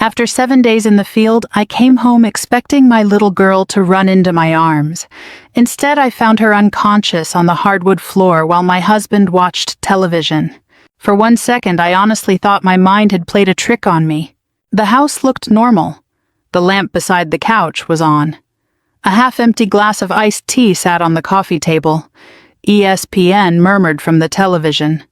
After 7 days in the field, I came home expecting my little girl to run into my arms. Instead, I found her unconscious on the hardwood floor while my husband watched television. For 1 second, I honestly thought my mind had played a trick on me. The house looked normal. The lamp beside the couch was on. A half-empty glass of iced tea sat on the coffee table. ESPN murmured from the television.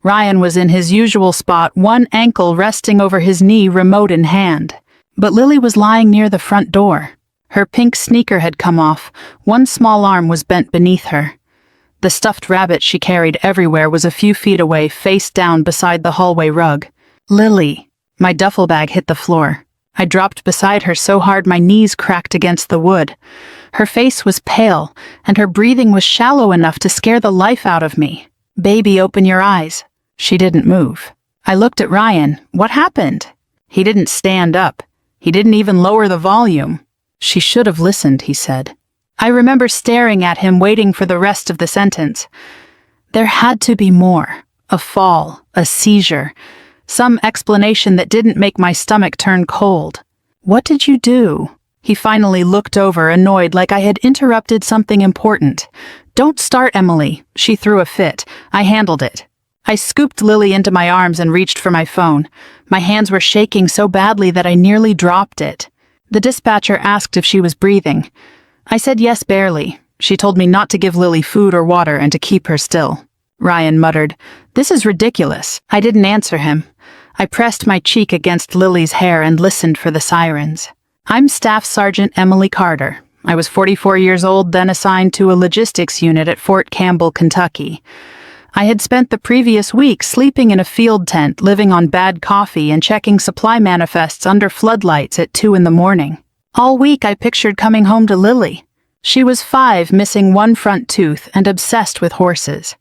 Ryan was in his usual spot, one ankle resting over his knee, remote in hand. But Lily was lying near the front door. Her pink sneaker had come off. One small arm was bent beneath her. The stuffed rabbit she carried everywhere was a few feet away, face down beside the hallway rug. Lily. My duffel bag hit the floor. I dropped beside her so hard my knees cracked against the wood. Her face was pale, and her breathing was shallow enough to scare the life out of me. "Baby, open your eyes." She didn't move. I looked at Ryan. What happened? He didn't stand up. He didn't even lower the volume. "She should have listened," he said. I remember staring at him, waiting for the rest of the sentence. There had to be more. A fall, a seizure, some explanation that didn't make my stomach turn cold. "What did you do?" He finally looked over, annoyed, like I had interrupted something important. "Don't start, Emily." She threw a fit. I handled it. I scooped Lily into my arms and reached for my phone. My hands were shaking so badly that I nearly dropped it. The dispatcher asked if she was breathing. I said yes, barely. She told me not to give Lily food or water and to keep her still. Ryan muttered, "This is ridiculous." I didn't answer him. I pressed my cheek against Lily's hair and listened for the sirens. I'm Staff Sergeant Emily Carter. I was 44 years old, then assigned to a logistics unit at Fort Campbell, Kentucky. I had spent the previous week sleeping in a field tent, living on bad coffee, and checking supply manifests under floodlights at 2 in the morning. All week I pictured coming home to Lily. She was 5, missing one front tooth, and obsessed with horses.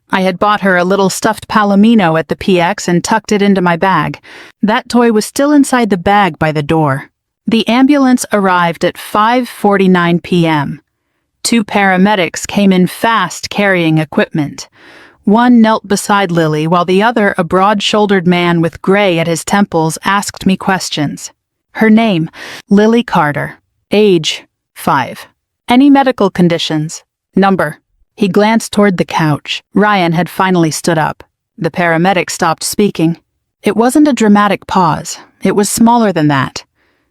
I had bought her a little stuffed palomino at the PX and tucked it into my bag. That toy was still inside the bag by the door. The ambulance arrived at 5:49 p.m. 2 paramedics came in fast, carrying equipment. One knelt beside Lily, while the other, a broad-shouldered man with gray at his temples, asked me questions. Her name, Lily Carter. Age, 5. Any medical conditions? Number. He glanced toward the couch. Ryan had finally stood up. The paramedic stopped speaking. It wasn't a dramatic pause. It was smaller than that.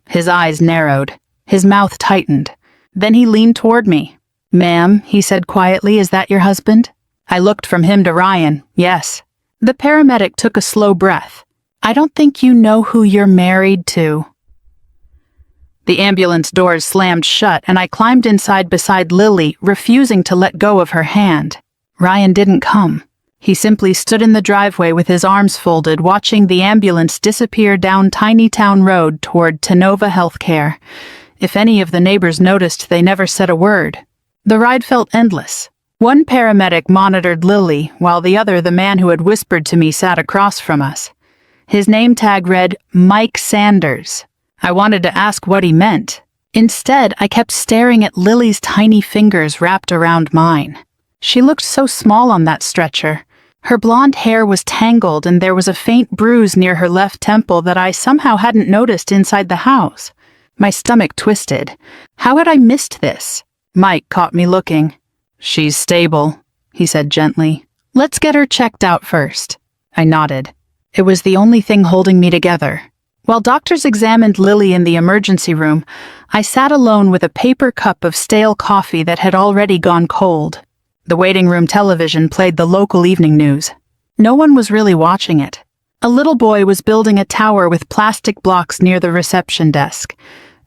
His eyes narrowed. His mouth tightened. Then he leaned toward me. "Ma'am," he said quietly, "is that your husband?" I looked from him to Ryan. "Yes." The paramedic took a slow breath. "I don't think you know who you're married to." The ambulance doors slammed shut, and I climbed inside beside Lily, refusing to let go of her hand. Ryan didn't come. He simply stood in the driveway with his arms folded, watching the ambulance disappear down Tiny Town Road toward Tenova Healthcare. If any of the neighbors noticed, they never said a word. The ride felt endless. One paramedic monitored Lily, while the other, the man who had whispered to me, sat across from us. His name tag read, Mike Sanders. I wanted to ask what he meant. Instead, I kept staring at Lily's tiny fingers wrapped around mine. She looked so small on that stretcher. Her blonde hair was tangled, and there was a faint bruise near her left temple that I somehow hadn't noticed inside the house. My stomach twisted. How had I missed this? Mike caught me looking. "She's stable," he said gently. "Let's get her checked out first." I nodded. It was the only thing holding me together. While doctors examined Lily in the emergency room, I sat alone with a paper cup of stale coffee that had already gone cold. The waiting room television played the local evening news. No one was really watching it. A little boy was building a tower with plastic blocks near the reception desk.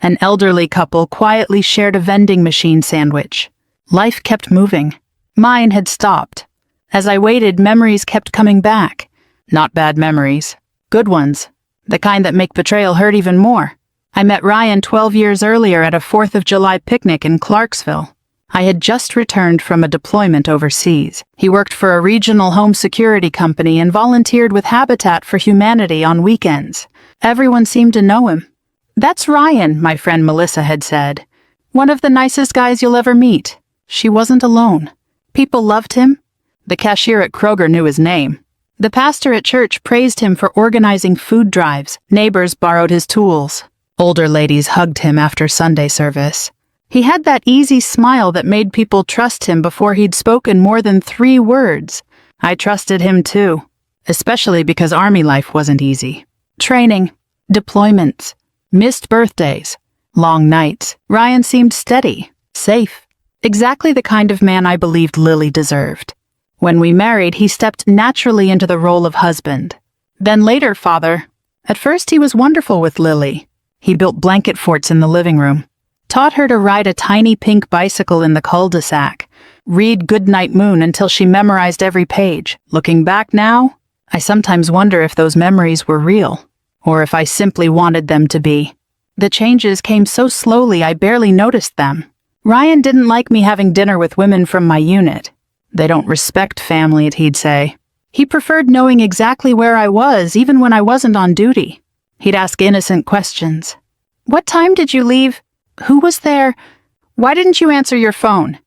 An elderly couple quietly shared a vending machine sandwich. Life kept moving. Mine had stopped. As I waited, memories kept coming back. Not bad memories. Good ones. The kind that make betrayal hurt even more. I met Ryan 12 years earlier at a 4th of July picnic in Clarksville. I had just returned from a deployment overseas. He worked for a regional home security company and volunteered with Habitat for Humanity on weekends. Everyone seemed to know him. "That's Ryan," my friend Melissa had said. "One of the nicest guys you'll ever meet." She wasn't alone. People loved him. The cashier at Kroger knew his name. The pastor at church praised him for organizing food drives. Neighbors borrowed his tools. Older ladies hugged him after Sunday service. He had that easy smile that made people trust him before he'd spoken more than 3 words. I trusted him too, especially because Army life wasn't easy. Training, deployments, missed birthdays, long nights. Ryan seemed steady, safe, exactly the kind of man I believed Lily deserved. When we married, he stepped naturally into the role of husband. Then later, father. At first, he was wonderful with Lily. He built blanket forts in the living room, taught her to ride a tiny pink bicycle in the cul-de-sac, read Goodnight Moon until she memorized every page. Looking back now, I sometimes wonder if those memories were real, or if I simply wanted them to be. The changes came so slowly I barely noticed them. Ryan didn't like me having dinner with women from my unit. They don't respect family, he'd say. He preferred knowing exactly where I was, even when I wasn't on duty. He'd ask innocent questions. What time did you leave? Who was there? Why didn't you answer your phone?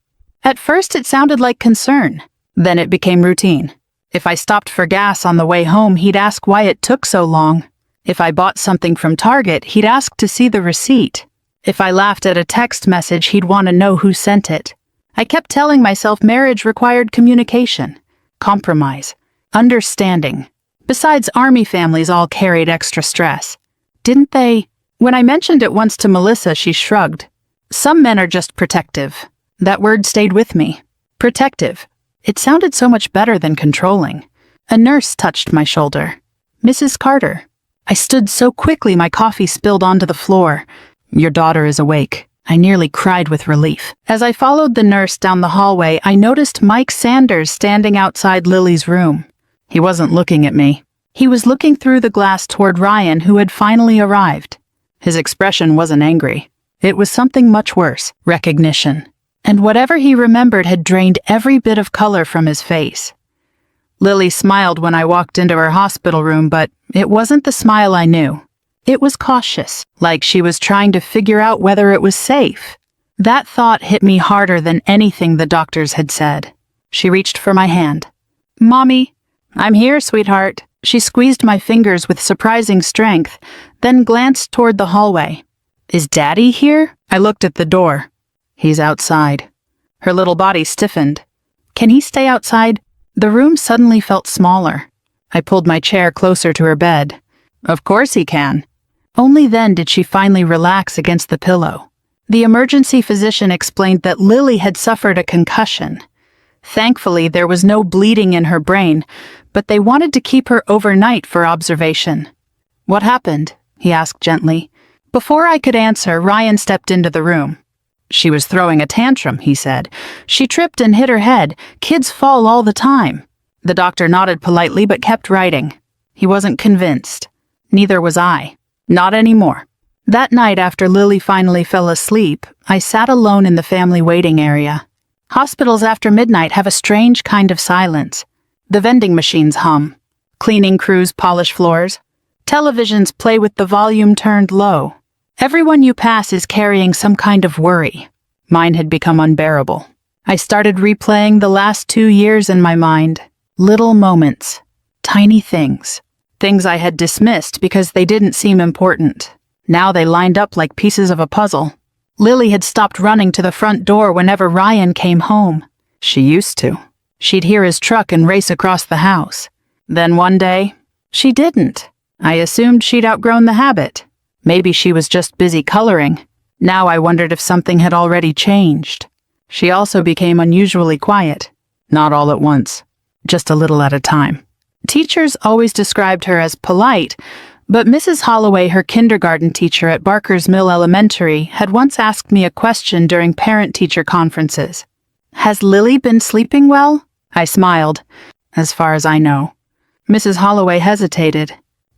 At first it sounded like concern. Then it became routine. If I stopped for gas on the way home, he'd ask why it took so long. If I bought something from Target, he'd ask to see the receipt. If I laughed at a text message, he'd want to know who sent it. I kept telling myself marriage required communication, compromise, understanding. Besides, Army families all carried extra stress. Didn't they? When I mentioned it once to Melissa, she shrugged. Some men are just protective. That word stayed with me. Protective. It sounded so much better than controlling. A nurse touched my shoulder. Mrs. Carter. I stood so quickly my coffee spilled onto the floor. Your daughter is awake. I nearly cried with relief. As I followed the nurse down the hallway, I noticed Mike Sanders standing outside Lily's room. He wasn't looking at me. He was looking through the glass toward Ryan, who had finally arrived. His expression wasn't angry. It was something much worse, recognition. And whatever he remembered had drained every bit of color from his face. Lily smiled when I walked into her hospital room, but it wasn't the smile I knew. It was cautious, like she was trying to figure out whether it was safe. That thought hit me harder than anything the doctors had said. She reached for my hand. Mommy, I'm here, sweetheart. She squeezed my fingers with surprising strength, then glanced toward the hallway. Is Daddy here? I looked at the door. He's outside. Her little body stiffened. Can he stay outside? The room suddenly felt smaller. I pulled my chair closer to her bed. Of course he can. Only then did she finally relax against the pillow. The emergency physician explained that Lily had suffered a concussion. Thankfully, there was no bleeding in her brain, but they wanted to keep her overnight for observation. What happened? He asked gently. Before I could answer, Ryan stepped into the room. She was throwing a tantrum, he said. She tripped and hit her head. Kids fall all the time. The doctor nodded politely but kept writing. He wasn't convinced. Neither was I. Not anymore. That night, after Lily finally fell asleep, I sat alone in the family waiting area. Hospitals after midnight have a strange kind of silence. The vending machines hum. Cleaning crews polish floors. Televisions play with the volume turned low. Everyone you pass is carrying some kind of worry. Mine had become unbearable. I started replaying the last 2 years in my mind. Little moments. Tiny things. Things I had dismissed because they didn't seem important. Now they lined up like pieces of a puzzle. Lily had stopped running to the front door whenever Ryan came home. She used to. She'd hear his truck and race across the house. Then one day, she didn't. I assumed she'd outgrown the habit. Maybe she was just busy coloring. Now I wondered if something had already changed. She also became unusually quiet. Not all at once. Just a little at a time. Teachers always described her as polite, but Mrs. Holloway, her kindergarten teacher at Barker's Mill Elementary, had once asked me a question during parent-teacher conferences. Has Lily been sleeping well? I smiled. As far as I know. Mrs. Holloway hesitated.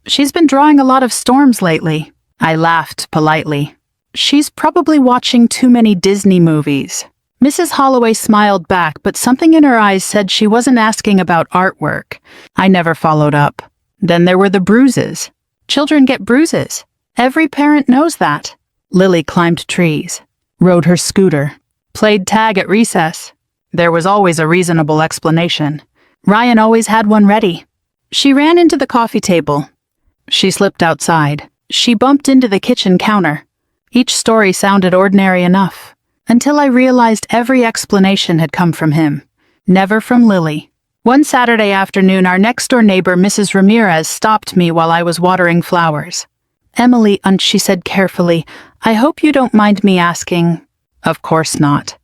She's been drawing a lot of storms lately. I laughed politely. She's probably watching too many Disney movies. Mrs. Holloway smiled back, but something in her eyes said she wasn't asking about artwork. I never followed up. Then there were the bruises. Children get bruises. Every parent knows that. Lily climbed trees, rode her scooter, played tag at recess. There was always a reasonable explanation. Ryan always had one ready. She ran into the coffee table. She slipped outside. She bumped into the kitchen counter. Each story sounded ordinary enough, until I realized every explanation had come from him, never from Lily. One Saturday afternoon, our next-door neighbor, Mrs. Ramirez, stopped me while I was watering flowers. "Emily," she said carefully, "I hope you don't mind me asking." "Of course not.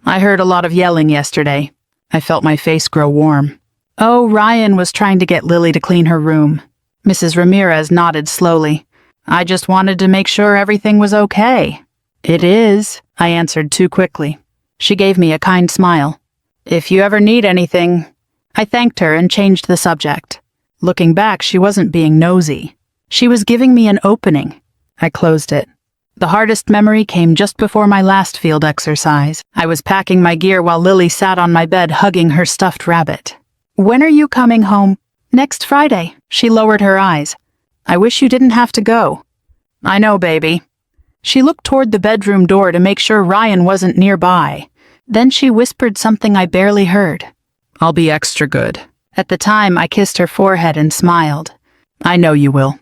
I heard a lot of yelling yesterday." I felt my face grow warm. "Oh, Ryan was trying to get Lily to clean her room." Mrs. Ramirez nodded slowly. "I just wanted to make sure everything was okay." "It is," I answered too quickly. She gave me a kind smile. "If you ever need anything." I thanked her and changed the subject. Looking back, she wasn't being nosy. She was giving me an opening. I closed it. The hardest memory came just before my last field exercise. I was packing my gear while Lily sat on my bed hugging her stuffed rabbit. "When are you coming home?" "Next Friday." She lowered her eyes. "I wish you didn't have to go." "I know, baby." She looked toward the bedroom door to make sure Ryan wasn't nearby. Then she whispered something I barely heard. "I'll be extra good." At the time, I kissed her forehead and smiled. "I know you will."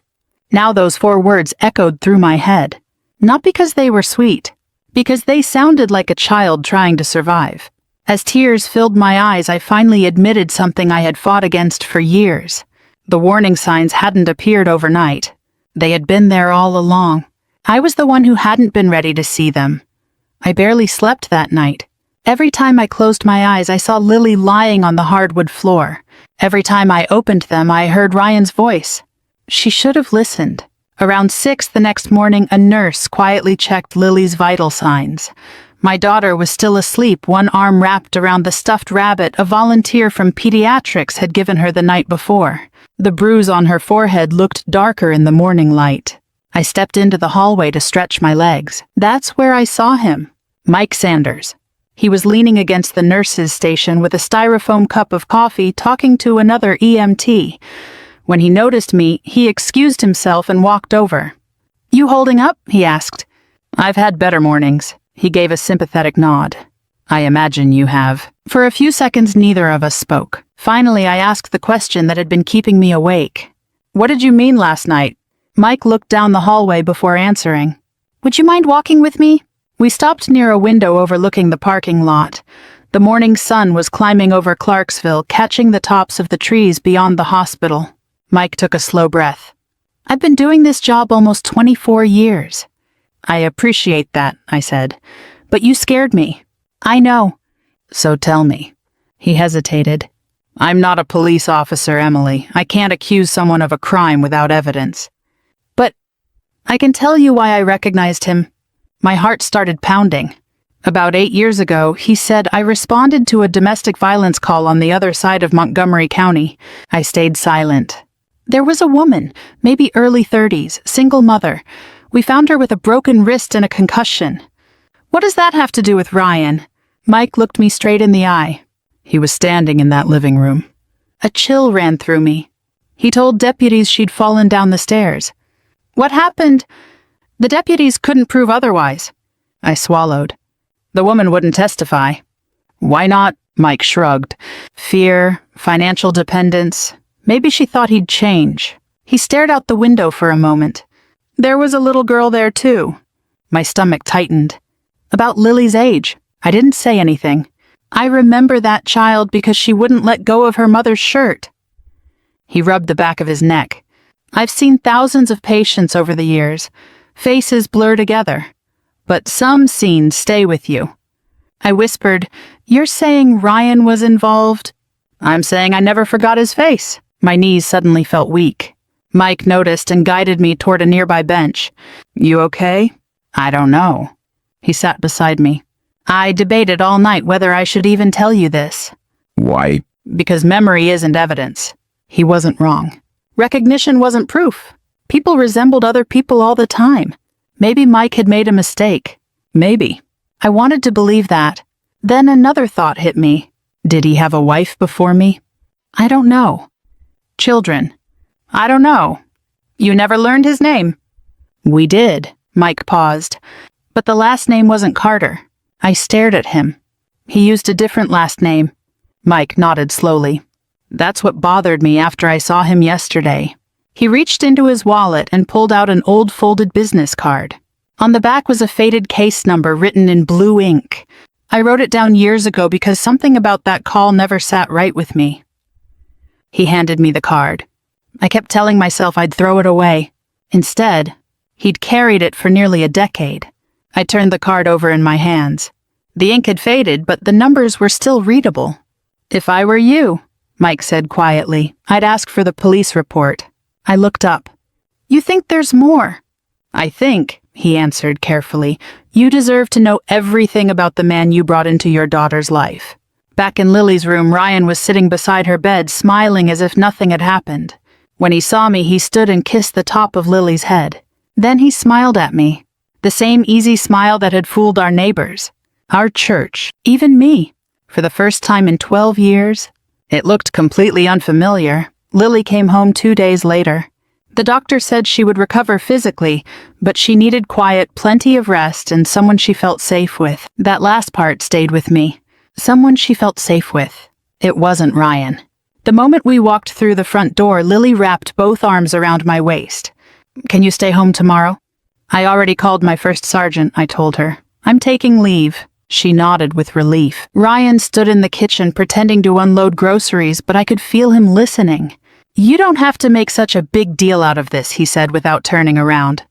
Now those 4 words echoed through my head. Not because they were sweet, because they sounded like a child trying to survive. As tears filled my eyes, I finally admitted something I had fought against for years. The warning signs hadn't appeared overnight. They had been there all along. I was the one who hadn't been ready to see them. I barely slept that night. Every time I closed my eyes, I saw Lily lying on the hardwood floor. Every time I opened them, I heard Ryan's voice. She should have listened. Around 6 the next morning, a nurse quietly checked Lily's vital signs. My daughter was still asleep, one arm wrapped around the stuffed rabbit a volunteer from pediatrics had given her the night before. The bruise on her forehead looked darker in the morning light. I stepped into the hallway to stretch my legs. That's where I saw him. Mike Sanders. He was leaning against the nurse's station with a styrofoam cup of coffee talking to another EMT. When he noticed me, he excused himself and walked over. "You holding up?" he asked. "I've had better mornings." He gave a sympathetic nod. "I imagine you have." For a few seconds, neither of us spoke. Finally, I asked the question that had been keeping me awake. "What did you mean last night?" Mike looked down the hallway before answering. "Would you mind walking with me?" We stopped near a window overlooking the parking lot. The morning sun was climbing over Clarksville, catching the tops of the trees beyond the hospital. Mike took a slow breath. "I've been doing this job almost 24 years. "I appreciate that," I said. "But you scared me." "I know." "So tell me." He hesitated. "I'm not a police officer, Emily. I can't accuse someone of a crime without evidence." "But I can tell you why I recognized him." My heart started pounding. About 8 years ago, he said, I responded to a domestic violence call on the other side of Montgomery County. I stayed silent. There was a woman, maybe early 30s, single mother. We found her with a broken wrist and a concussion. What does that have to do with Ryan? Mike looked me straight in the eye. He was standing in that living room. A chill ran through me. He told deputies she'd fallen down the stairs. What happened? The deputies couldn't prove otherwise. I swallowed. The woman wouldn't testify. Why not? Mike shrugged. Fear, financial dependence. Maybe she thought he'd change. He stared out the window for a moment. There was a little girl there, too. My stomach tightened. About Lily's age. I didn't say anything. I remember that child because she wouldn't let go of her mother's shirt. He rubbed the back of his neck. I've seen thousands of patients over the years. Faces blur together. But some scenes stay with you. I whispered, You're saying Ryan was involved? I'm saying I never forgot his face. My knees suddenly felt weak. Mike noticed and guided me toward a nearby bench. You okay? I don't know. He sat beside me. I debated all night whether I should even tell you this. Why? Because memory isn't evidence. He wasn't wrong. Recognition wasn't proof. People resembled other people all the time. Maybe Mike had made a mistake. Maybe. I wanted to believe that. Then another thought hit me. Did he have a wife before me? I don't know. Children? I don't know. You never learned his name? We did. Mike paused. But the last name wasn't Carter. I stared at him. He used a different last name. Mike nodded slowly. That's what bothered me after I saw him yesterday. He reached into his wallet and pulled out an old folded business card. On the back was a faded case number written in blue ink. I wrote it down years ago because something about that call never sat right with me. He handed me the card. I kept telling myself I'd throw it away. Instead, he'd carried it for nearly a decade. I turned the card over in my hands. The ink had faded, but the numbers were still readable. "If I were you," Mike said quietly, "I'd ask for the police report." I looked up. "You think there's more?" "I think," he answered carefully, "you deserve to know everything about the man you brought into your daughter's life." Back in Lily's room, Ryan was sitting beside her bed, smiling as if nothing had happened. When he saw me, he stood and kissed the top of Lily's head. Then he smiled at me. The same easy smile that had fooled our neighbors, our church, even me. For the first time in 12 years, it looked completely unfamiliar. Lily came home 2 days later. The doctor said she would recover physically, but she needed quiet, plenty of rest, and someone she felt safe with. That last part stayed with me. Someone she felt safe with. It wasn't Ryan. The moment we walked through the front door, Lily wrapped both arms around my waist. "Can you stay home tomorrow?" "I already called my first sergeant," I told her. "I'm taking leave." She nodded with relief. Ryan stood in the kitchen pretending to unload groceries, but I could feel him listening. "You don't have to make such a big deal out of this," he said without turning around.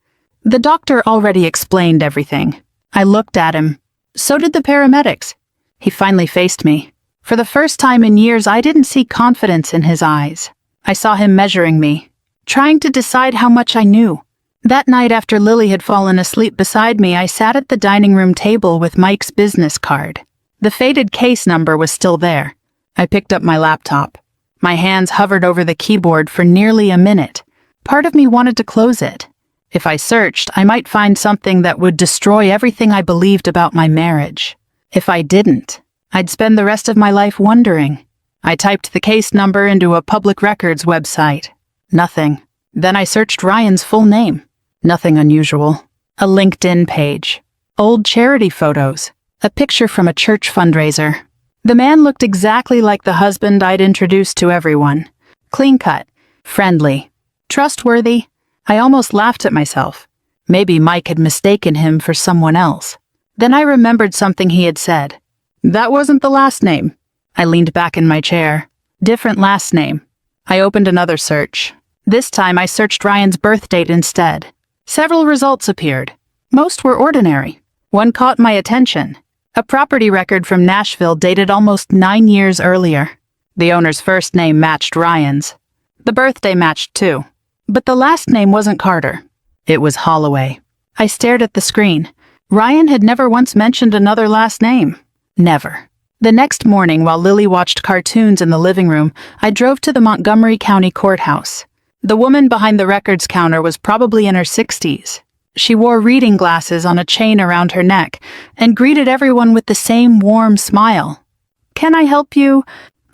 "The doctor already explained everything." I looked at him. So did the paramedics. He finally faced me. For the first time in years, I didn't see confidence in his eyes. I saw him measuring me, trying to decide how much I knew. That night after Lily had fallen asleep beside me, I sat at the dining room table with Mike's business card. The faded case number was still there. I picked up my laptop. My hands hovered over the keyboard for nearly a minute. Part of me wanted to close it. If I searched, I might find something that would destroy everything I believed about my marriage. If I didn't, I'd spend the rest of my life wondering. I typed the case number into a public records website. Nothing. Then I searched Ryan's full name. Nothing unusual. A LinkedIn page. Old charity photos. A picture from a church fundraiser. The man looked exactly like the husband I'd introduced to everyone. Clean-cut. Friendly. Trustworthy. I almost laughed at myself. Maybe Mike had mistaken him for someone else. Then I remembered something he had said. That wasn't the last name. I leaned back in my chair. Different last name. I opened another search. This time I searched Ryan's birth date instead. Several results appeared. Most were ordinary. One caught my attention. A property record from Nashville dated almost 9 years earlier. The owner's first name matched Ryan's. The birthday matched too. But the last name wasn't Carter. It was Holloway. I stared at the screen. Ryan had never once mentioned another last name. Never. The next morning, while Lily watched cartoons in the living room, I drove to the Montgomery County Courthouse. The woman behind the records counter was probably in her 60s. She wore reading glasses on a chain around her neck and greeted everyone with the same warm smile. "Can I help you?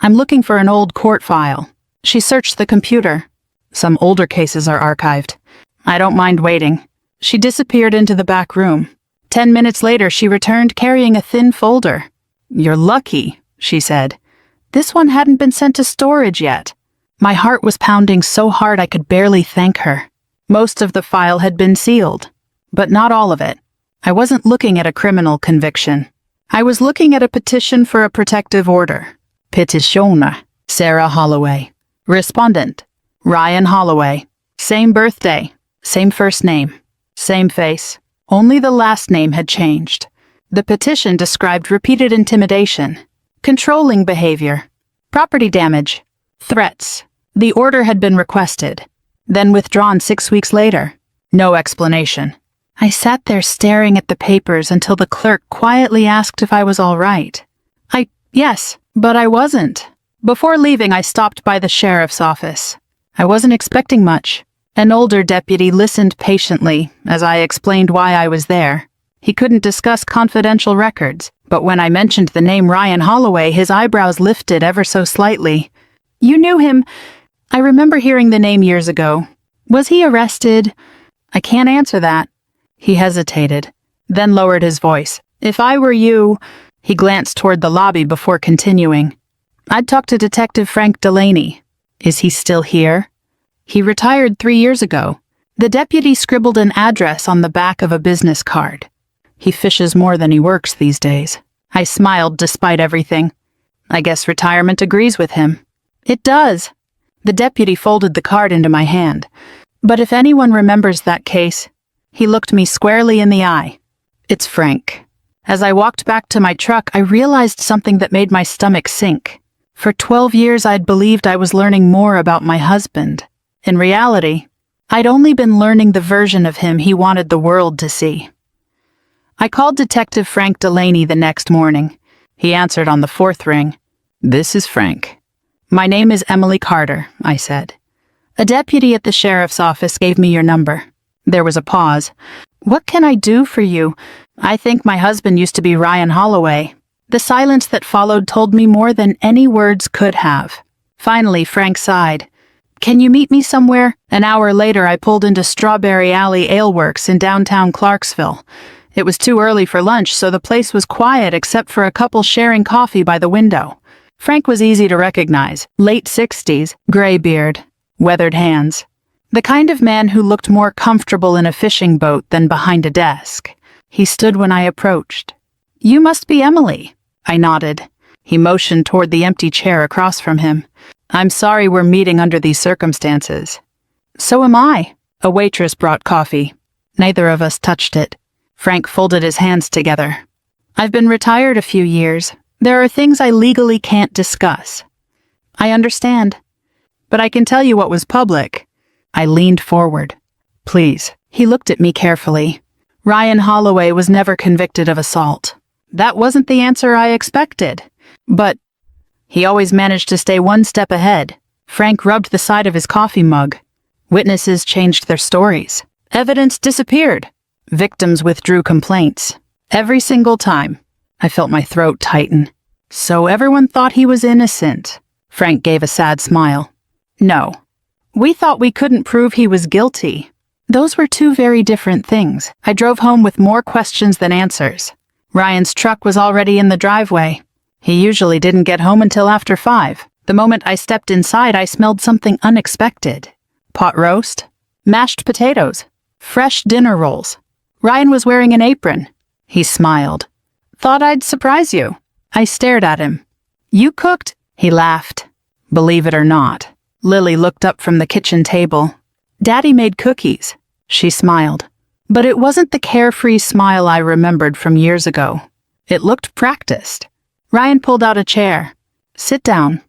I'm looking for an old court file." She searched the computer. "Some older cases are archived." "I don't mind waiting." She disappeared into the back room. 10 minutes later, she returned carrying a thin folder. "You're lucky," she said. This one hadn't been sent to storage yet. My heart was pounding so hard I could barely thank her. Most of the file had been sealed, but not all of it. I wasn't looking at a criminal conviction. I was looking at a petition for a protective order. Petitiona, Sarah Holloway. Respondent, Ryan Holloway. Same birthday, same first name, same face. Only the last name had changed. The petition described repeated intimidation, controlling behavior, property damage, threats. The order had been requested, then withdrawn 6 weeks later. No explanation. I sat there staring at the papers until the clerk quietly asked if I was all right. Yes, but I wasn't. Before leaving, I stopped by the sheriff's office. I wasn't expecting much. An older deputy listened patiently as I explained why I was there. He couldn't discuss confidential records, but when I mentioned the name Ryan Holloway, his eyebrows lifted ever so slightly. "You knew him. I remember hearing the name years ago. Was he arrested?" "I can't answer that." He hesitated, then lowered his voice. "If I were you..." He glanced toward the lobby before continuing. I'd talked to Detective Frank Delaney. Is he still here? He retired 3 years ago. The deputy scribbled an address on the back of a business card. He fishes more than he works these days. I smiled despite everything. I guess retirement agrees with him. It does. The deputy folded the card into my hand. But if anyone remembers that case, he looked me squarely in the eye. It's Frank. As I walked back to my truck, I realized something that made my stomach sink. For 12 years, I'd believed I was learning more about my husband. In reality, I'd only been learning the version of him he wanted the world to see. I called Detective Frank Delaney the next morning. He answered on the 4th ring. "This is Frank." "My name is Emily Carter," I said. "A deputy at the sheriff's office gave me your number." There was a pause. "What can I do for you? I think my husband used to be Ryan Holloway." The silence that followed told me more than any words could have. Finally, Frank sighed. "Can you meet me somewhere?" An hour later, I pulled into Strawberry Alley Ale Works in downtown Clarksville. It was too early for lunch, so the place was quiet except for a couple sharing coffee by the window. Frank was easy to recognize. Late 60s, gray beard, weathered hands. The kind of man who looked more comfortable in a fishing boat than behind a desk. He stood when I approached. "You must be Emily." I nodded. He motioned toward the empty chair across from him. "I'm sorry we're meeting under these circumstances." "So am I." A waitress brought coffee. Neither of us touched it. Frank folded his hands together. "I've been retired a few years. There are things I legally can't discuss." "I understand. But I can tell you what was public." I leaned forward. "Please." He looked at me carefully. "Ryan Holloway was never convicted of assault." That wasn't the answer I expected. But he always managed to stay one step ahead. Frank rubbed the side of his coffee mug. "Witnesses changed their stories. Evidence disappeared. Victims withdrew complaints. Every single time." I felt my throat tighten. "So everyone thought he was innocent." Frank gave a sad smile. "No. We thought we couldn't prove he was guilty." Those were two very different things. I drove home with more questions than answers. Ryan's truck was already in the driveway. He usually didn't get home until after 5. The moment I stepped inside, I smelled something unexpected. Pot roast, mashed potatoes, fresh dinner rolls. Ryan was wearing an apron. He smiled. "Thought I'd surprise you." I stared at him. "You cooked?" He laughed. "Believe it or not." Lily looked up from the kitchen table. "Daddy made cookies." She smiled. But it wasn't the carefree smile I remembered from years ago. It looked practiced. Ryan pulled out a chair. "Sit down.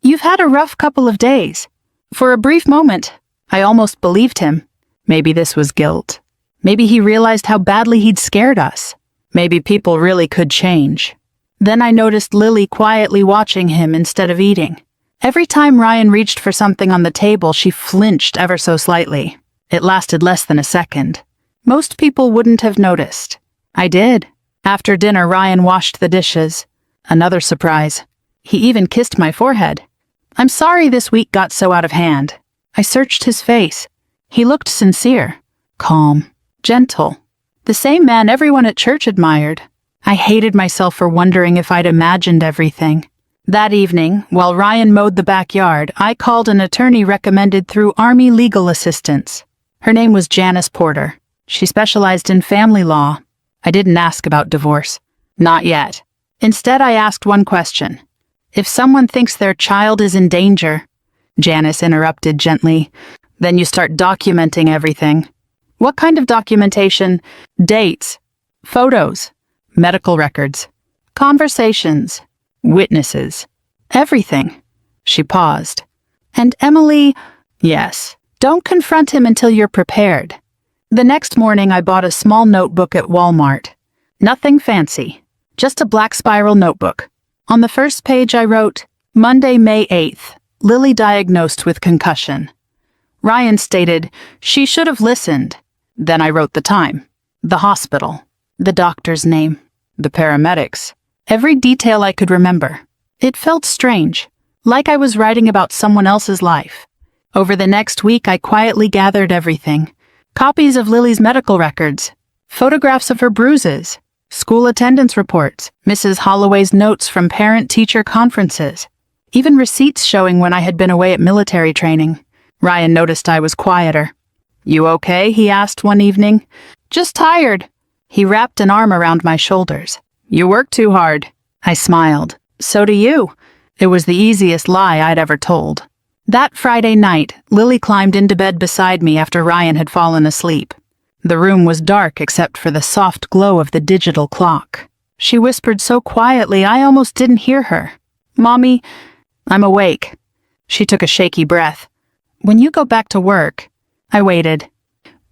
You've had a rough couple of days." For a brief moment, I almost believed him. Maybe this was guilt. Maybe he realized how badly he'd scared us. Maybe people really could change. Then I noticed Lily quietly watching him instead of eating. Every time Ryan reached for something on the table, she flinched ever so slightly. It lasted less than a second. Most people wouldn't have noticed. I did. After dinner, Ryan washed the dishes. Another surprise. He even kissed my forehead. "I'm sorry this week got so out of hand." I searched his face. He looked sincere, calm, gentle. The same man everyone at church admired. I hated myself for wondering if I'd imagined everything. That evening, while Ryan mowed the backyard, I called an attorney recommended through Army Legal Assistance. Her name was Janice Porter. She specialized in family law. I didn't ask about divorce. Not yet. Instead, I asked one question. If someone thinks their child is in danger, Janice interrupted gently, then you start documenting everything. What kind of documentation? Dates, photos, medical records, conversations, witnesses, everything. She paused. And Emily, yes, don't confront him until you're prepared. The next morning, I bought a small notebook at Walmart. Nothing fancy, just a black spiral notebook. On the first page, I wrote, Monday, May 8th, Lily diagnosed with concussion. Ryan stated, she should have listened. Then I wrote the time, the hospital, the doctor's name, the paramedics, every detail I could remember. It felt strange, like I was writing about someone else's life. Over the next week, I quietly gathered everything. Copies of Lily's medical records, photographs of her bruises, school attendance reports, Mrs. Holloway's notes from parent-teacher conferences. even receipts showing when I had been away at military training. Ryan noticed I was quieter. "You okay?" he asked one evening. "Just tired." He wrapped an arm around my shoulders. "You work too hard." I smiled. "So do you." It was the easiest lie I'd ever told. That Friday night, Lily climbed into bed beside me after Ryan had fallen asleep. The room was dark except for the soft glow of the digital clock. She whispered so quietly I almost didn't hear her. "Mommy, I'm awake." She took a shaky breath. "When you go back to work..." I waited.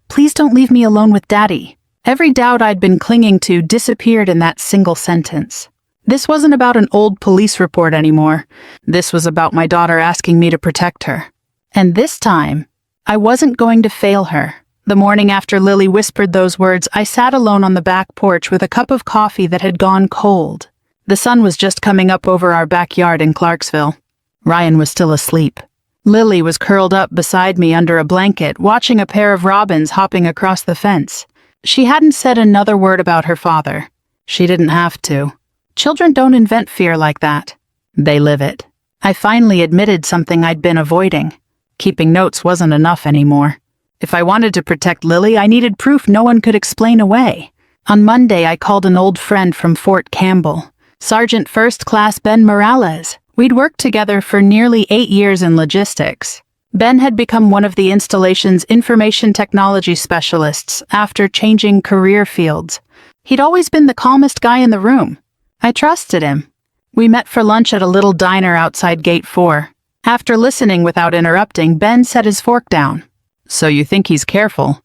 "Please don't leave me alone with Daddy." Every doubt I'd been clinging to disappeared in that single sentence. This wasn't about an old police report anymore. This was about my daughter asking me to protect her. And this time, I wasn't going to fail her. The morning after Lily whispered those words, I sat alone on the back porch with a cup of coffee that had gone cold. The sun was just coming up over our backyard in Clarksville. Ryan was still asleep. Lily was curled up beside me under a blanket, watching a pair of robins hopping across the fence. She hadn't said another word about her father. She didn't have to. Children don't invent fear like that. They live it. I finally admitted something I'd been avoiding. Keeping notes wasn't enough anymore. If I wanted to protect Lily, I needed proof no one could explain away. On Monday, I called an old friend from Fort Campbell, Sergeant First Class Ben Morales. We'd worked together for nearly 8 years in logistics. Ben had become one of the installation's information technology specialists after changing career fields. He'd always been the calmest guy in the room. I trusted him. We met for lunch at a little diner outside Gate 4. After listening without interrupting, Ben set his fork down. "So you think he's careful?"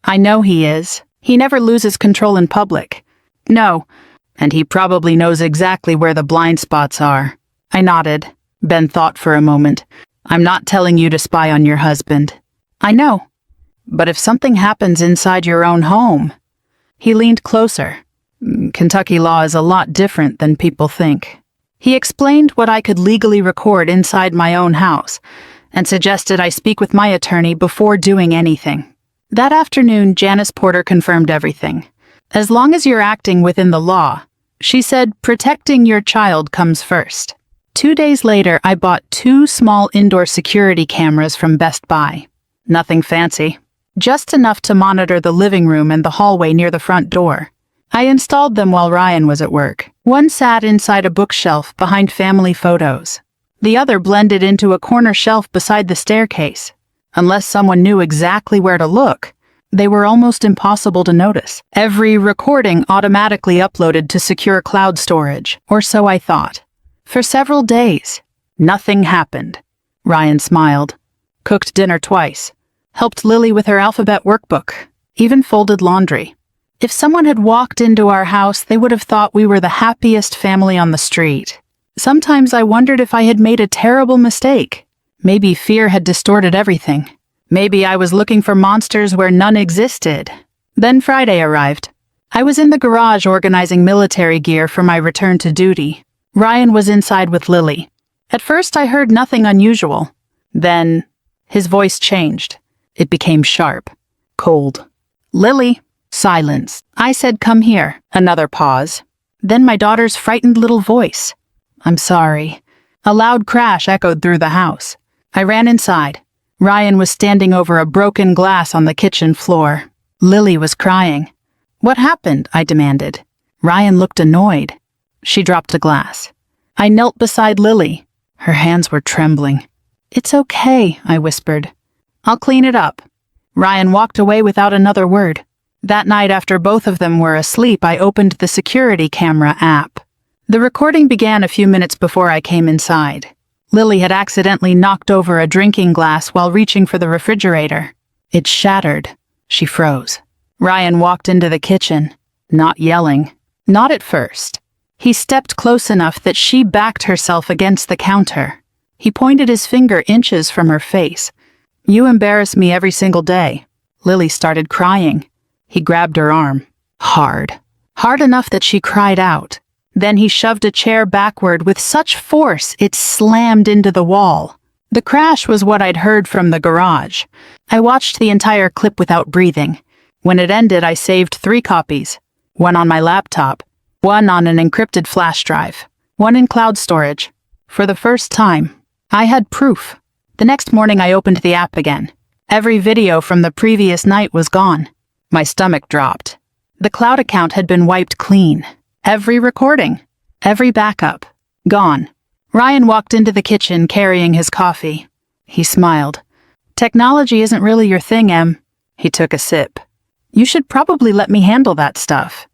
"I know he is. He never loses control in public." "No, and he probably knows exactly where the blind spots are." I nodded. Ben thought for a moment. "I'm not telling you to spy on your husband." "I know. But if something happens inside your own home..." He leaned closer. "Kentucky law is a lot different than people think." He explained what I could legally record inside my own house, and suggested I speak with my attorney before doing anything. That afternoon, Janice Porter confirmed everything. "As long as you're acting within the law," she said, "protecting your child comes first." 2 days later, I bought 2 small indoor security cameras from Best Buy. Nothing fancy. Just enough to monitor the living room and the hallway near the front door. I installed them while Ryan was at work. One sat inside a bookshelf behind family photos. The other blended into a corner shelf beside the staircase. Unless someone knew exactly where to look, they were almost impossible to notice. Every recording automatically uploaded to secure cloud storage, or so I thought. For several days, nothing happened. Ryan smiled. Cooked dinner twice. Helped Lily with her alphabet workbook. Even folded laundry. If someone had walked into our house, they would have thought we were the happiest family on the street. Sometimes I wondered if I had made a terrible mistake. Maybe fear had distorted everything. Maybe I was looking for monsters where none existed. Then Friday arrived. I was in the garage organizing military gear for my return to duty. Ryan was inside with Lily. At first I heard nothing unusual. Then his voice changed. It became sharp, cold. "Lily." Silence. I said, "Come here." Another pause. Then my daughter's frightened little voice. "I'm sorry." A loud crash echoed through the house. I ran inside. Ryan was standing over a broken glass on the kitchen floor. Lily was crying. "What happened?" I demanded. Ryan looked annoyed. She dropped the glass. I knelt beside Lily. Her hands were trembling. "It's okay," I whispered. "I'll clean it up." Ryan walked away without another word. That night, after both of them were asleep, I opened the security camera app. The recording began a few minutes before I came inside. Lily had accidentally knocked over a drinking glass while reaching for the refrigerator. It shattered. She froze. Ryan walked into the kitchen, not yelling. Not at first. He stepped close enough that she backed herself against the counter. He pointed his finger inches from her face. "You embarrass me every single day." Lily started crying. He grabbed her arm. Hard. Hard enough that she cried out. Then he shoved a chair backward with such force it slammed into the wall. The crash was what I'd heard from the garage. I watched the entire clip without breathing. When it ended, I saved 3 copies. One on my laptop, one on an encrypted flash drive, one in cloud storage. For the first time, I had proof. The next morning I opened the app again. Every video from the previous night was gone. My stomach dropped. The cloud account had been wiped clean. Every recording, every backup, gone. Ryan walked into the kitchen carrying his coffee. He smiled. "Technology isn't really your thing, Em." He took a sip. "You should probably let me handle that stuff."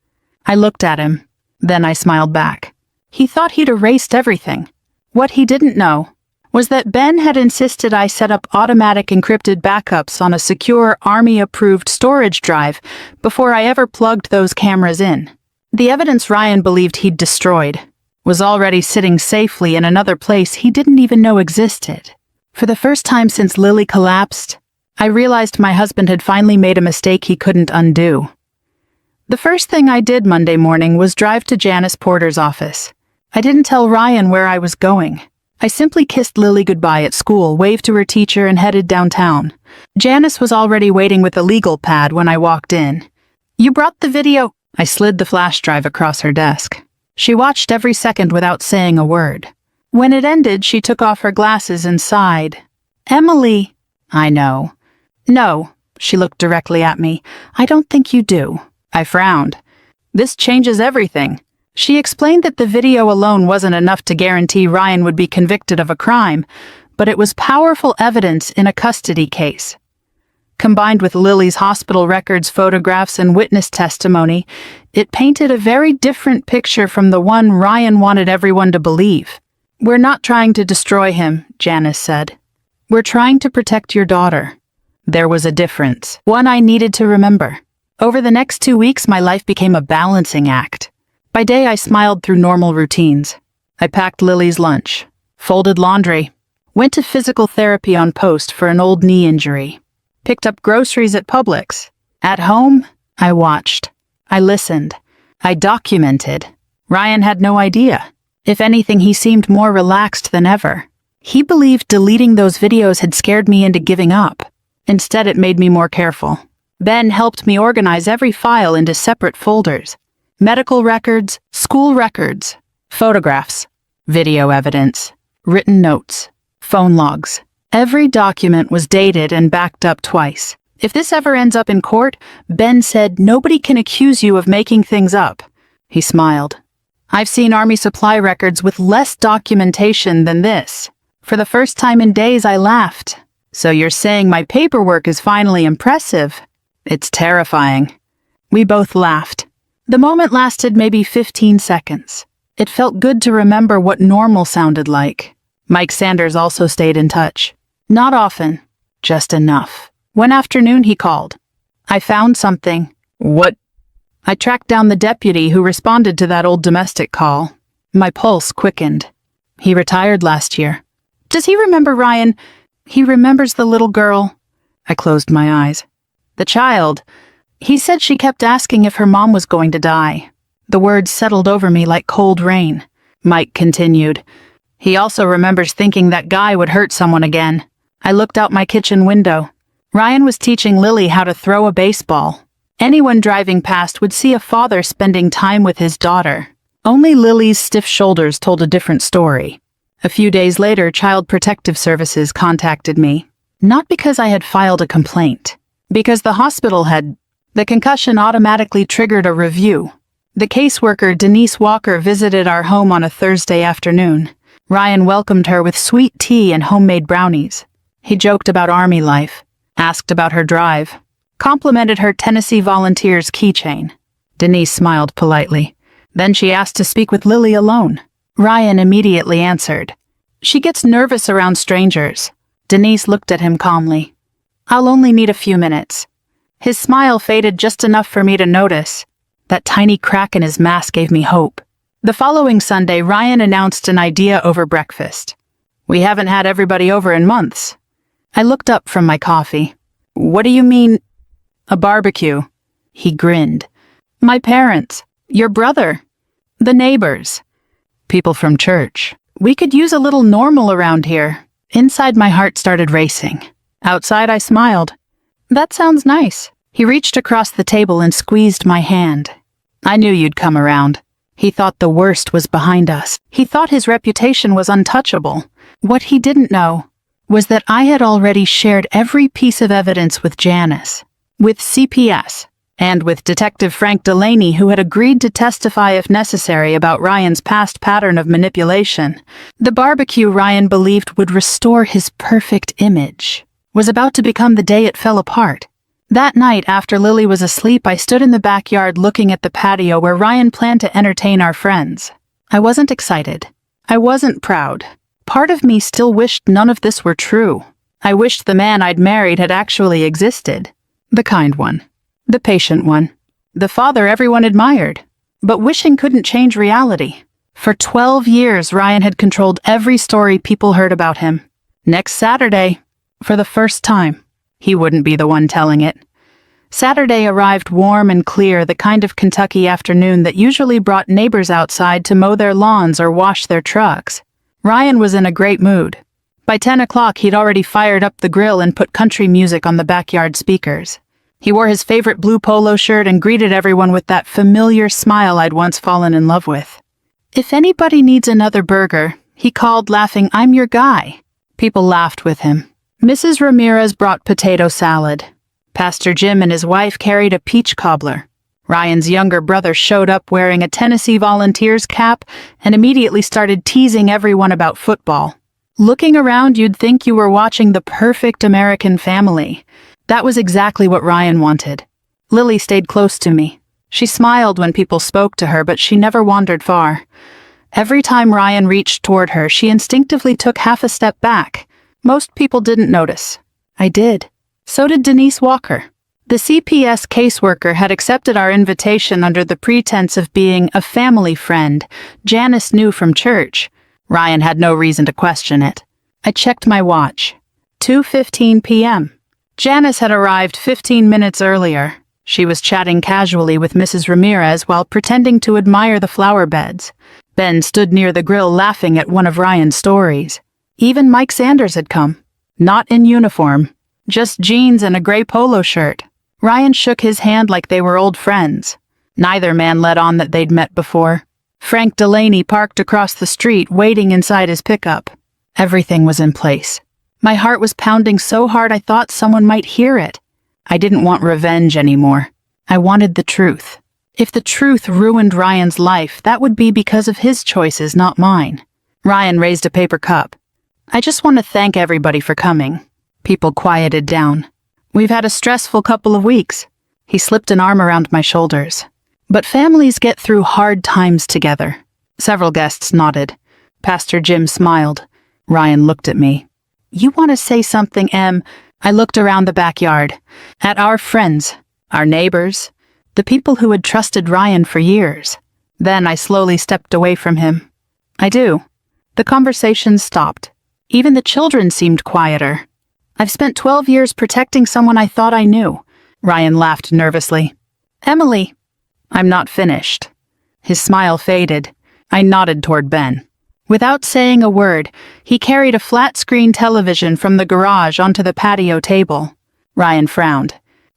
I looked at him. Then I smiled back. He thought he'd erased everything. What he didn't know was that Ben had insisted I set up automatic encrypted backups on a secure Army-approved storage drive before I ever plugged those cameras in. The evidence Ryan believed he'd destroyed was already sitting safely in another place he didn't even know existed. For the first time since Lily collapsed, I realized my husband had finally made a mistake he couldn't undo. The first thing I did Monday morning was drive to Janice Porter's office. I didn't tell Ryan where I was going. I simply kissed Lily goodbye at school, waved to her teacher, and headed downtown. Janice was already waiting with a legal pad when I walked in. "You brought the video?" I slid the flash drive across her desk. She watched every second without saying a word. When it ended, she took off her glasses and sighed. "Emily." "I know." "No." She looked directly at me. "I don't think you do." I frowned. "This changes everything." She explained that the video alone wasn't enough to guarantee Ryan would be convicted of a crime, but it was powerful evidence in a custody case. Combined with Lily's hospital records, photographs, and witness testimony, it painted a very different picture from the one Ryan wanted everyone to believe. "We're not trying to destroy him," Janice said. "We're trying to protect your daughter." There was a difference, one I needed to remember. Over the next 2 weeks, my life became a balancing act. By day, I smiled through normal routines. I packed Lily's lunch, folded laundry, went to physical therapy on post for an old knee injury, picked up groceries at Publix. At home, I watched. I listened. I documented. Ryan had no idea. If anything, he seemed more relaxed than ever. He believed deleting those videos had scared me into giving up. Instead, it made me more careful. Ben helped me organize every file into separate folders. Medical records, school records, photographs, video evidence, written notes, phone logs. Every document was dated and backed up twice. If this ever ends up in court, Ben said, nobody can accuse you of making things up. He smiled. I've seen Army supply records with less documentation than this. For the first time in days, I laughed. So you're saying my paperwork is finally impressive? It's terrifying. We both laughed. The moment lasted maybe 15 seconds. It felt good to remember what normal sounded like. Mike Sanders also stayed in touch. Not often, just enough. One afternoon he called. I found something. What? I tracked down the deputy who responded to that old domestic call. My pulse quickened. He retired last year. Does he remember Ryan? He remembers the little girl. I closed my eyes. The child. He said she kept asking if her mom was going to die. The words settled over me like cold rain. Mike continued. He also remembers thinking that guy would hurt someone again. I looked out my kitchen window. Ryan was teaching Lily how to throw a baseball. Anyone driving past would see a father spending time with his daughter. Only Lily's stiff shoulders told a different story. A few days later, Child Protective Services contacted me. Not because I had filed a complaint. Because the hospital had. The concussion automatically triggered a review. The caseworker, Denise Walker, visited our home on a Thursday afternoon. Ryan welcomed her with sweet tea and homemade brownies. He joked about Army life, asked about her drive, complimented her Tennessee Volunteers keychain. Denise smiled politely. Then she asked to speak with Lily alone. Ryan immediately answered. She gets nervous around strangers. Denise looked at him calmly. I'll only need a few minutes. His smile faded just enough for me to notice. That tiny crack in his mask gave me hope. The following Sunday, Ryan announced an idea over breakfast. We haven't had everybody over in months. I looked up from my coffee. What do you mean? A barbecue. He grinned. My parents. Your brother. The neighbors. People from church. We could use a little normal around here. Inside, my heart started racing. Outside, I smiled. That sounds nice. He reached across the table and squeezed my hand. I knew you'd come around. He thought the worst was behind us. He thought his reputation was untouchable. What he didn't know was that I had already shared every piece of evidence with Janice, with CPS, and with Detective Frank Delaney, who had agreed to testify if necessary about Ryan's past pattern of manipulation. The barbecue Ryan believed would restore his perfect image was about to become the day it fell apart. That night, after Lily was asleep, I stood in the backyard looking at the patio where Ryan planned to entertain our friends. I wasn't excited. I wasn't proud. Part of me still wished none of this were true. I wished the man I'd married had actually existed. The kind one. The patient one. The father everyone admired. But wishing couldn't change reality. For 12 years, Ryan had controlled every story people heard about him. Next Saturday, for the first time, he wouldn't be the one telling it. Saturday arrived warm and clear, the kind of Kentucky afternoon that usually brought neighbors outside to mow their lawns or wash their trucks. Ryan was in a great mood. By 10 o'clock, he'd already fired up the grill and put country music on the backyard speakers. He wore his favorite blue polo shirt and greeted everyone with that familiar smile I'd once fallen in love with. If anybody needs another burger, he called, laughing, "I'm your guy." People laughed with him. Mrs. Ramirez brought potato salad. Pastor Jim and his wife carried a peach cobbler. Ryan's younger brother showed up wearing a Tennessee Volunteers cap and immediately started teasing everyone about football. Looking around, you'd think you were watching the perfect American family. That was exactly what Ryan wanted. Lily stayed close to me. She smiled when people spoke to her, but she never wandered far. Every time Ryan reached toward her, she instinctively took half a step back. Most people didn't notice. I did. So did Denise Walker. The CPS caseworker had accepted our invitation under the pretense of being a family friend Janice knew from church. Ryan had no reason to question it. I checked my watch. 2:15 p.m. Janice had arrived 15 minutes earlier. She was chatting casually with Mrs. Ramirez while pretending to admire the flower beds. Ben stood near the grill laughing at one of Ryan's stories. Even Mike Sanders had come. Not in uniform. Just jeans and a gray polo shirt. Ryan shook his hand like they were old friends. Neither man let on that they'd met before. Frank Delaney parked across the street, waiting inside his pickup. Everything was in place. My heart was pounding so hard I thought someone might hear it. I didn't want revenge anymore. I wanted the truth. If the truth ruined Ryan's life, that would be because of his choices, not mine. Ryan raised a paper cup. "I just want to thank everybody for coming." People quieted down. "We've had a stressful couple of weeks." He slipped an arm around my shoulders. "But families get through hard times together." Several guests nodded. Pastor Jim smiled. Ryan looked at me. "You want to say something, Em?" I looked around the backyard, at our friends, our neighbors, the people who had trusted Ryan for years. Then I slowly stepped away from him. "I do." The conversation stopped. Even the children seemed quieter. "I've spent 12 years protecting someone I thought I knew." Ryan laughed nervously. "Emily." "I'm not finished." His smile faded. I nodded toward Ben. Without saying a word, he carried a flat-screen television from the garage onto the patio table. Ryan frowned.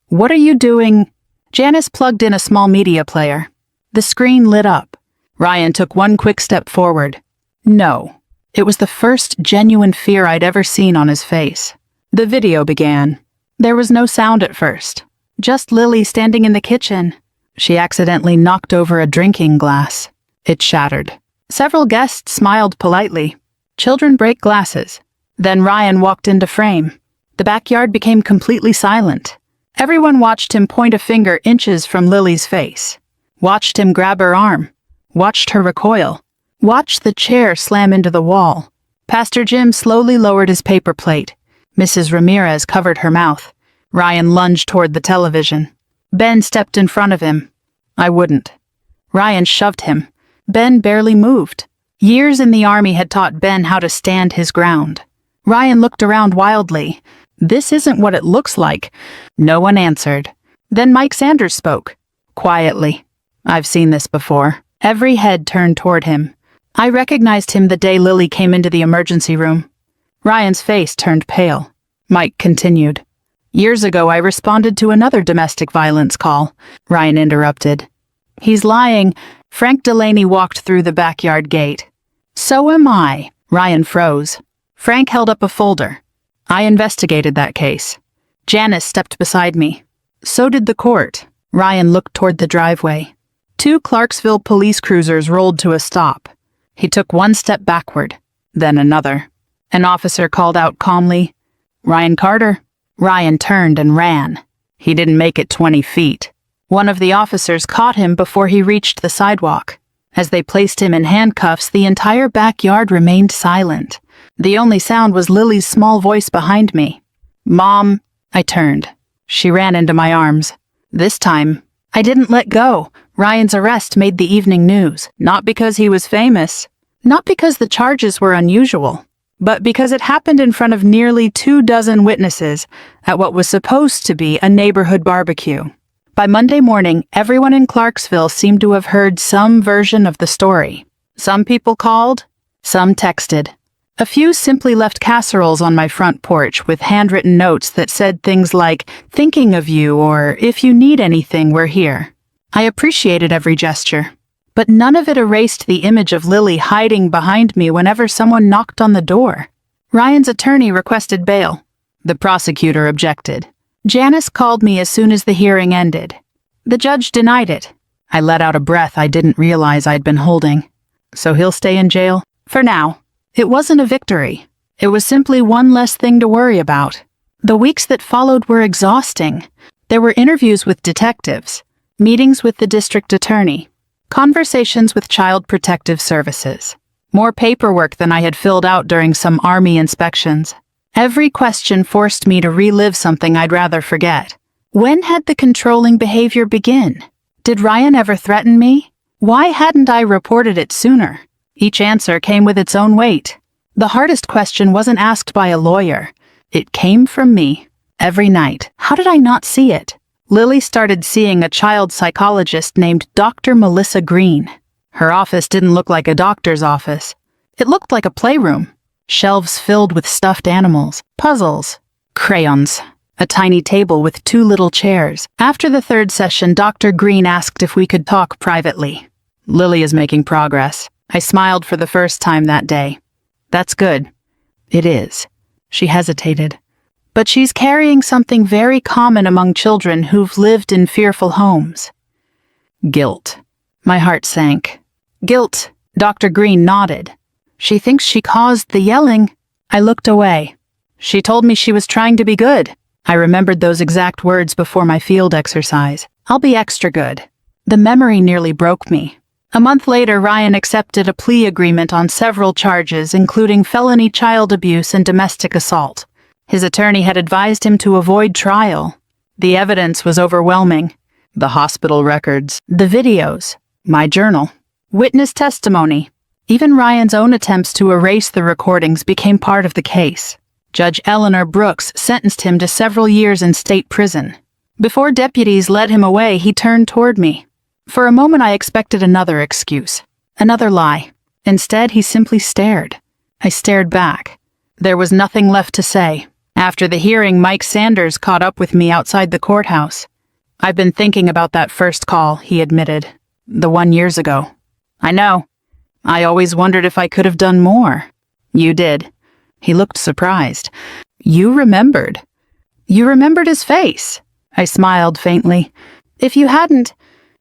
"What are you doing?" Janice plugged in a small media player. The screen lit up. Ryan took one quick step forward. "No." It was the first genuine fear I'd ever seen on his face. The video began. There was no sound at first. Just Lily standing in the kitchen. She accidentally knocked over a drinking glass. It shattered. Several guests smiled politely. Children break glasses. Then Ryan walked into frame. The backyard became completely silent. Everyone watched him point a finger inches from Lily's face. Watched him grab her arm. Watched her recoil. Watched the chair slam into the wall. Pastor Jim slowly lowered his paper plate. Mrs. Ramirez covered her mouth. Ryan lunged toward the television. Ben stepped in front of him. I wouldn't. Ryan shoved him. Ben barely moved. Years in the army had taught Ben how to stand his ground. Ryan looked around wildly. "This isn't what it looks like." No one answered. Then Mike Sanders spoke. Quietly. "I've seen this before." Every head turned toward him. I recognized him the day Lily came into the emergency room. Ryan's face turned pale. Mike continued. "Years ago I responded to another domestic violence call," Ryan interrupted. He's lying. Frank Delaney walked through the backyard gate. So am I. Ryan froze. Frank held up a folder. I investigated that case. Janice stepped beside me. So did the court. Ryan looked toward the driveway. 2 Clarksville police cruisers rolled to a stop. He took 1 step backward, then another. An officer called out calmly, "Ryan Carter." Ryan turned and ran. He didn't make it 20 feet. One of the officers caught him before he reached the sidewalk. As they placed him in handcuffs, the entire backyard remained silent. The only sound was Lily's small voice behind me. "Mom." I turned. She ran into my arms. This time, I didn't let go. Ryan's arrest made the evening news, not because he was famous, not because the charges were unusual, but because it happened in front of nearly 24 witnesses at what was supposed to be a neighborhood barbecue. By Monday morning, everyone in Clarksville seemed to have heard some version of the story. Some people called, some texted. A few simply left casseroles on my front porch with handwritten notes that said things like, "Thinking of you," or "If you need anything, we're here." I appreciated every gesture, but none of it erased the image of Lily hiding behind me whenever someone knocked on the door. Ryan's attorney requested bail. The prosecutor objected. Janice called me as soon as the hearing ended. The judge denied it. I let out a breath I didn't realize I'd been holding. So he'll stay in jail? For now. It wasn't a victory. It was simply one less thing to worry about. The weeks that followed were exhausting. There were interviews with detectives, meetings with the district attorney, conversations with Child Protective Services, more paperwork than I had filled out during some Army inspections. Every question forced me to relive something I'd rather forget. When had the controlling behavior begin? Did Ryan ever threaten me? Why hadn't I reported it sooner? Each answer came with its own weight. The hardest question wasn't asked by a lawyer. It came from me. Every night. How did I not see it? Lily started seeing a child psychologist named Dr. Melissa Green. Her office didn't look like a doctor's office. It looked like a playroom. Shelves filled with stuffed animals, puzzles, crayons, a tiny table with 2 little chairs. After the 3rd session, Dr. Green asked if we could talk privately. "Lily is making progress." I smiled for the first time that day. "That's good." "It is." She hesitated. "But she's carrying something very common among children who've lived in fearful homes." "Guilt." My heart sank. "Guilt." Dr. Green nodded. "She thinks she caused the yelling." I looked away. "She told me she was trying to be good." I remembered those exact words before my field exercise. "I'll be extra good." The memory nearly broke me. A month later, Ryan accepted a plea agreement on several charges, including felony child abuse and domestic assault. His attorney had advised him to avoid trial. The evidence was overwhelming. The hospital records, the videos, my journal, witness testimony. Even Ryan's own attempts to erase the recordings became part of the case. Judge Eleanor Brooks sentenced him to several years in state prison. Before deputies led him away, he turned toward me. For a moment I expected another excuse, another lie. Instead, he simply stared. I stared back. There was nothing left to say. After the hearing, Mike Sanders caught up with me outside the courthouse. "I've been thinking about that first call," he admitted. "The one years ago." "I know. I always wondered if I could have done more." "You did." He looked surprised. "You remembered." "You remembered his face." I smiled faintly. "If you hadn't..."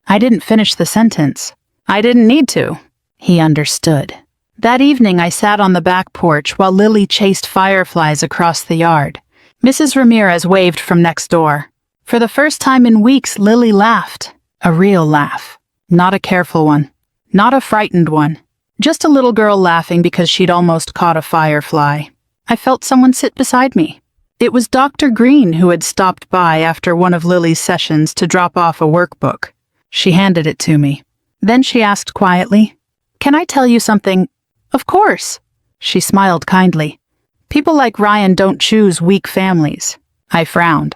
I didn't finish the sentence. "I didn't need to." He understood. That evening I sat on the back porch while Lily chased fireflies across the yard. Mrs. Ramirez waved from next door. For the first time in weeks, Lily laughed. A real laugh. Not a careful one. Not a frightened one. Just a little girl laughing because she'd almost caught a firefly. I felt someone sit beside me. It was Dr. Green who had stopped by after one of Lily's sessions to drop off a workbook. She handed it to me. Then she asked quietly, "Can I tell you something?" "Of course." She smiled kindly. "People like Ryan don't choose weak families." I frowned.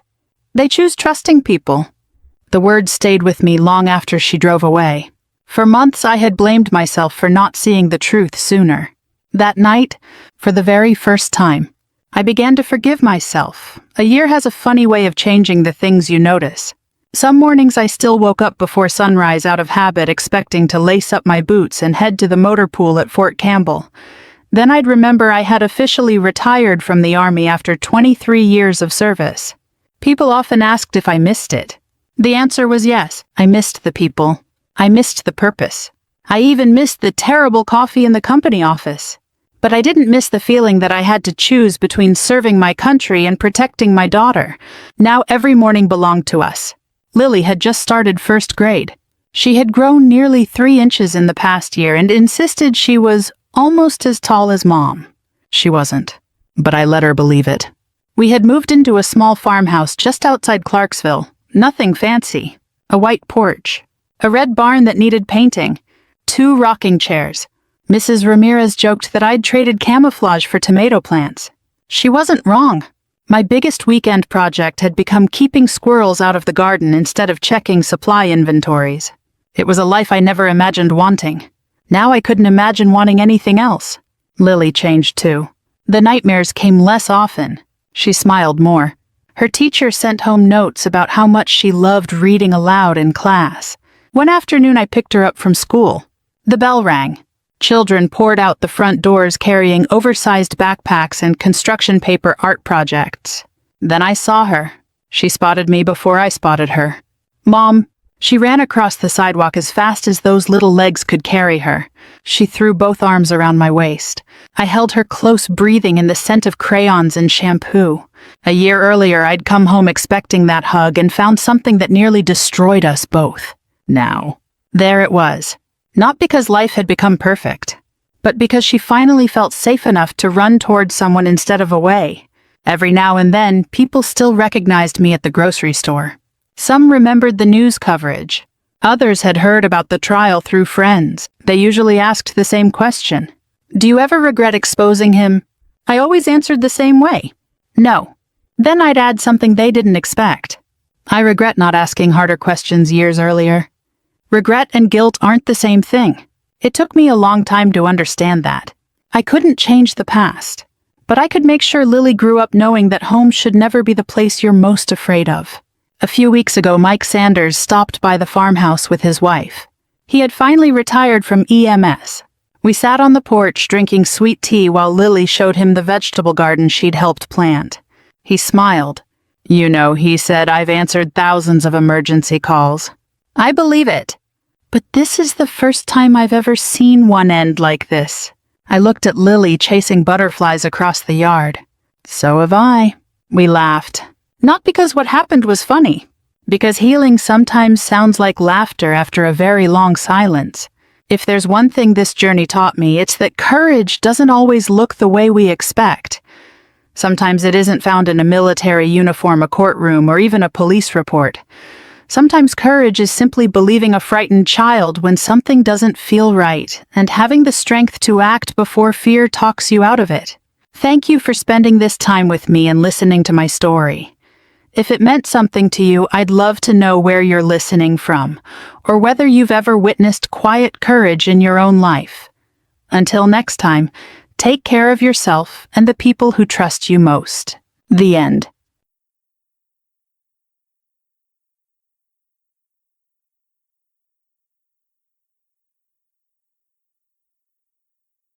"They choose trusting people." The words stayed with me long after she drove away. For months I had blamed myself for not seeing the truth sooner. That night, for the very first time, I began to forgive myself. A year has a funny way of changing the things you notice. Some mornings I still woke up before sunrise out of habit, expecting to lace up my boots and head to the motor pool at Fort Campbell. Then I'd remember I had officially retired from the Army after 23 years of service. People often asked if I missed it. The answer was yes. I missed the people. I missed the purpose. I even missed the terrible coffee in the company office. But I didn't miss the feeling that I had to choose between serving my country and protecting my daughter. Now every morning belonged to us. Lily had just started first grade. She had grown nearly 3 inches in the past year and insisted she was almost as tall as Mom. She wasn't, but I let her believe it. We had moved into a small farmhouse just outside Clarksville. Nothing fancy. A white porch. A red barn that needed painting. 2 rocking chairs. Mrs. Ramirez joked that I'd traded camouflage for tomato plants. She wasn't wrong. My biggest weekend project had become keeping squirrels out of the garden instead of checking supply inventories. It was a life I never imagined wanting. Now I couldn't imagine wanting anything else. Lily changed too. The nightmares came less often. She smiled more. Her teacher sent home notes about how much she loved reading aloud in class. One afternoon I picked her up from school. The bell rang. Children poured out the front doors carrying oversized backpacks and construction paper art projects. Then I saw her. She spotted me before I spotted her. Mom. She ran across the sidewalk as fast as those little legs could carry her. She threw both arms around my waist. I held her close, breathing in the scent of crayons and shampoo. A year earlier, I'd come home expecting that hug and found something that nearly destroyed us both. Now, there it was. Not because life had become perfect, but because she finally felt safe enough to run towards someone instead of away. Every now and then, people still recognized me at the grocery store. Some remembered the news coverage. Others had heard about the trial through friends. They usually asked the same question. Do you ever regret exposing him? I always answered the same way. No. Then I'd add something they didn't expect. I regret not asking harder questions years earlier. Regret and guilt aren't the same thing. It took me a long time to understand that. I couldn't change the past, but I could make sure Lily grew up knowing that home should never be the place you're most afraid of. A few weeks ago, Mike Sanders stopped by the farmhouse with his wife. He had finally retired from EMS. We sat on the porch drinking sweet tea while Lily showed him the vegetable garden she'd helped plant. He smiled. You know, he said, I've answered thousands of emergency calls. I believe it. But this is the first time I've ever seen one end like this. I looked at Lily chasing butterflies across the yard. So have I. We laughed. Not because what happened was funny, because healing sometimes sounds like laughter after a very long silence. If there's one thing this journey taught me, it's that courage doesn't always look the way we expect. Sometimes it isn't found in a military uniform, a courtroom, or even a police report. Sometimes courage is simply believing a frightened child when something doesn't feel right, and having the strength to act before fear talks you out of it. Thank you for spending this time with me and listening to my story. If it meant something to you, I'd love to know where you're listening from, or whether you've ever witnessed quiet courage in your own life. Until next time, take care of yourself and the people who trust you most. The end.